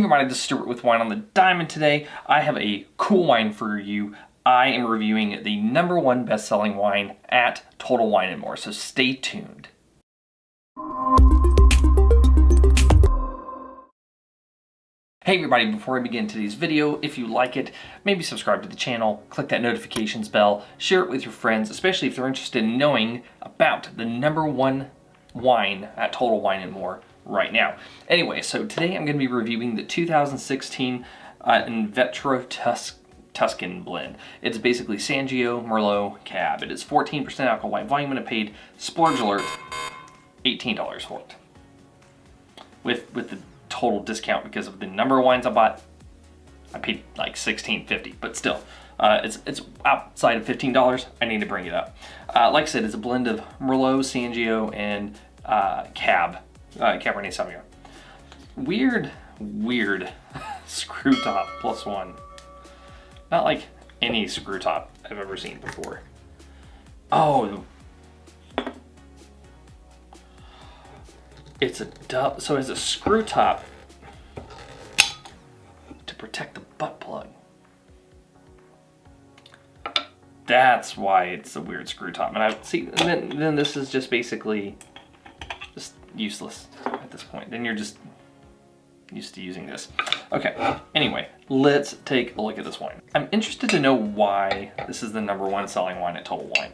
everybody, this is Stuart with Wine on the Diamond. Today, I have a cool wine for you. I am reviewing the #1 best-selling wine at Total Wine & More, so stay tuned. Hey everybody, before I begin today's video, if you like it, maybe subscribe to the channel, click that notifications bell, share it with your friends, especially if they're interested in knowing about the #1 wine at Total Wine & More right now. Anyway, so today I'm going to be reviewing the 2016 Invetro Tuscan blend. It's basically Sangiovese, Merlot, Cab. It is 14% alcohol by volume, and I paid, splurge alert, $18 for it. With the total discount because of the number of wines I bought, I paid like $16.50, but still, it's outside of $15. I need to bring it up. Like I said, it's a blend of Merlot, Sangiovese, and Cabernet Sauvignon. Weird screw top +1. Not like any screw top I've ever seen before. Oh, it's a dub, so it's a screw top to protect the butt plug. That's why it's a weird screw top. And I see, then this is just basically just useless at this point. Then you're just used to using this. Okay, anyway, let's take a look at this wine. I'm interested to know why this is the #1 selling wine at Total Wine.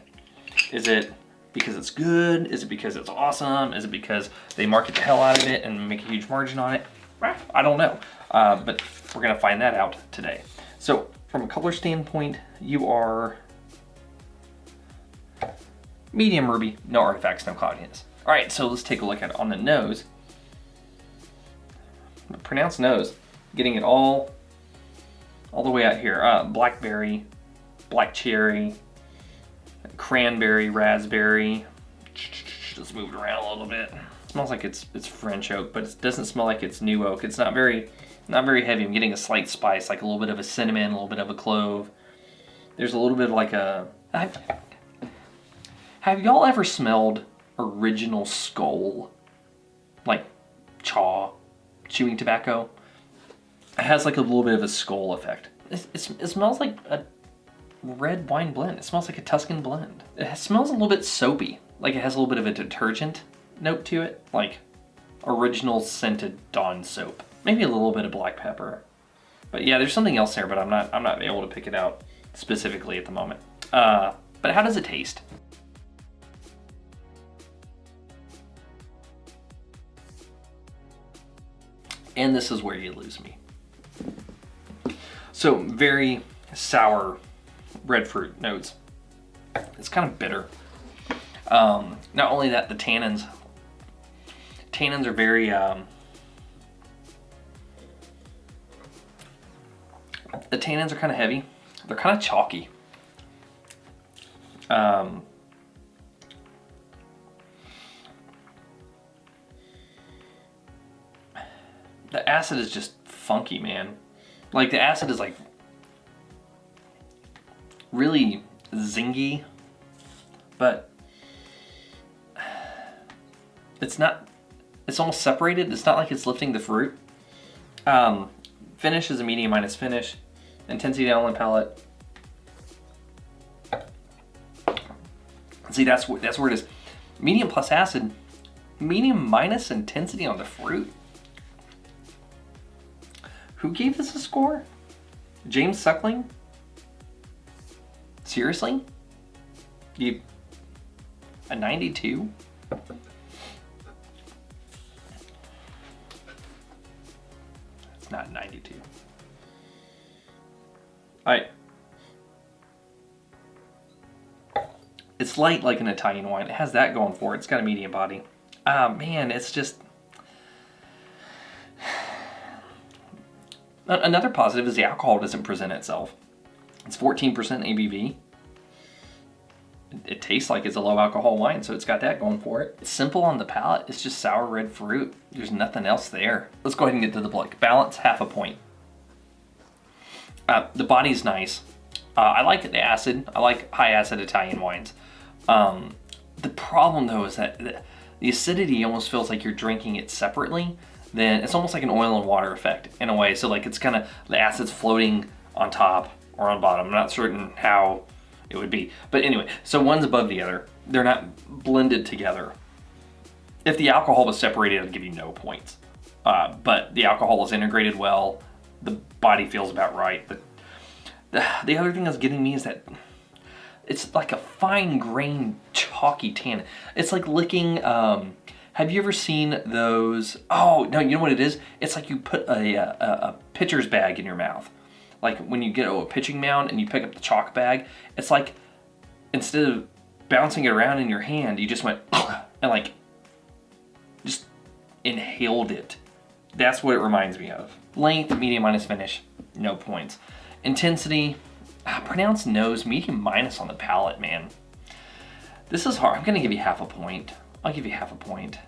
Is it because it's good? Is it because it's awesome? Is it because they market the hell out of it and make a huge margin on it? I don't know, but we're gonna find that out today. So from a color standpoint, you are medium ruby, no artifacts, no cloudiness. All right, so let's take a look at it on the nose. The pronounced nose, getting it all the way out here. Blackberry, black cherry, cranberry, raspberry. Just move it around a little bit. It smells like it's French oak, but it doesn't smell like it's new oak. It's not very heavy. I'm getting a slight spice, like a little bit of a cinnamon, a little bit of a clove. There's a little bit of like a. Have y'all ever smelled original Skull, like chewing tobacco? It has like a little bit of a Skull effect. It smells like a red wine blend. It smells like a Tuscan blend. It smells a little bit soapy, like it has a little bit of a detergent note to it, like original scented Dawn soap. Maybe a little bit of black pepper. But yeah, there's something else there, but I'm not able to pick it out specifically at the moment. But how does it taste? And this is where you lose me. So very sour red fruit notes. It's kind of bitter. Not only that, the tannins are very the tannins are kind of heavy. They're kind of chalky. The acid is just funky, man. Like the acid is like really zingy, but it's not, it's almost separated. It's not like it's lifting the fruit. Finish is a medium minus finish. Intensity down on the palate. See, that's where it is. Medium plus acid, medium minus intensity on the fruit. Who gave this a score? James Suckling? Seriously? A 92? It's not 92. It's light like an Italian wine. It has that going for it. It's got a medium body. Man, it's just. Another positive is the alcohol doesn't present itself. It's 14% ABV. It tastes like it's a low alcohol wine, so it's got that going for it. It's simple on the palate. It's just sour red fruit. There's nothing else there. Let's go ahead and get to the blood. Balance, half a point. The body's nice. I like the acid. I like high acid Italian wines. The problem though is that the acidity almost feels like you're drinking it separately. then it's almost like an oil and water effect in a way. So like it's kind of, the acid's floating on top or on bottom. I'm not certain how it would be. But anyway, so one's above the other. They're not blended together. If the alcohol was separated, I'd give you no points. But the alcohol is integrated well. The body feels about right. But the other thing that's getting me is that it's like a fine grained chalky tan. It's like licking, have you ever seen those? Oh, no, you know what it is? It's like you put a pitcher's bag in your mouth. Like when you get a pitching mound and you pick up the chalk bag, it's like instead of bouncing it around in your hand, you just went and like just inhaled it. That's what it reminds me of. Length, medium minus finish, no points. Intensity, pronounced nose, medium minus on the palate, man. This is hard. I'm gonna give you half a point. I'll give you half a point.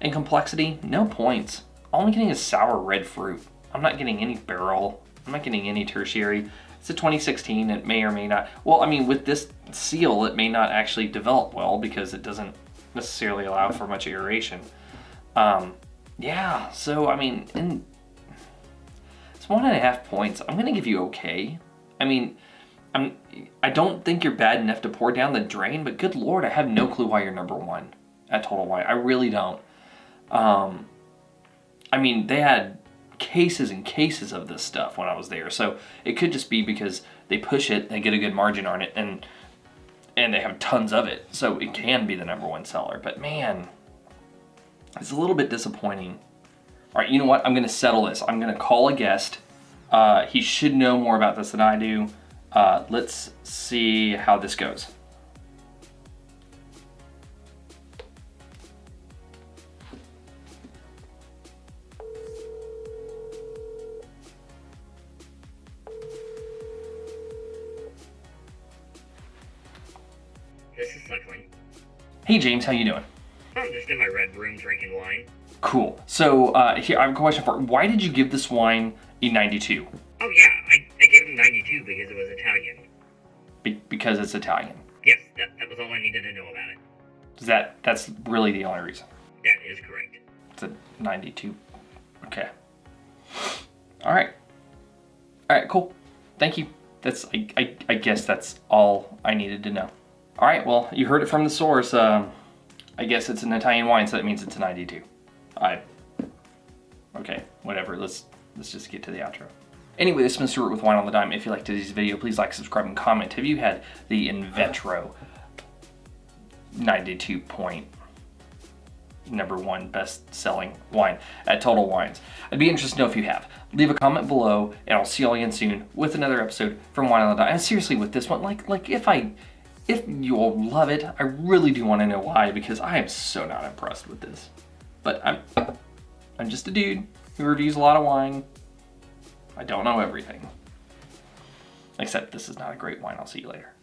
And complexity, no points. All I'm getting is sour red fruit. I'm not getting any barrel. I'm not getting any tertiary. It's a 2016. It may or may not. Well, I mean, with this seal, it may not actually develop well because it doesn't necessarily allow for much aeration. Yeah, so I mean, it's 1.5 points. I'm gonna give you okay. I mean, I don't think you're bad enough to pour down the drain, but good Lord, I have no clue why you're number one at Total Wine. I really don't. I mean, they had cases and cases of this stuff when I was there, so it could just be because they push it, they get a good margin on it, and they have tons of it, so it can be the number one seller. But man, it's a little bit disappointing. All right, you know what? I'm going to settle this. I'm going to call a guest. He should know more about this than I do. Let's see how this goes. This is Suckling. Hey James, how you doing? I'm just in my red room drinking wine. Cool. So here, I have a question for you. Why did you give this wine a 92? Oh yeah, I gave him 92 because it was Italian. Because it's Italian. Yes, that was all I needed to know about it. That's really the only reason. That is correct. It's a 92. Okay. All right. All right, cool. Thank you. That's I guess that's all I needed to know. All right, well, you heard it from the source. I guess it's an Italian wine, so that means it's a 92. Okay, whatever. Let's just get to the outro. Anyway, this has been Stuart with Wine on the Dime. If you liked today's video, please like, subscribe, and comment. Have you had the Invetro 92 point #1 best-selling wine at Total Wines? I'd be interested to know if you have. Leave a comment below, and I'll see you all again soon with another episode from Wine on the Dime. And seriously, with this one, like if you all love it, I really do want to know why, because I am so not impressed with this. But I'm just a dude who reviews a lot of wine. I don't know everything. Except this is not a great wine. I'll see you later.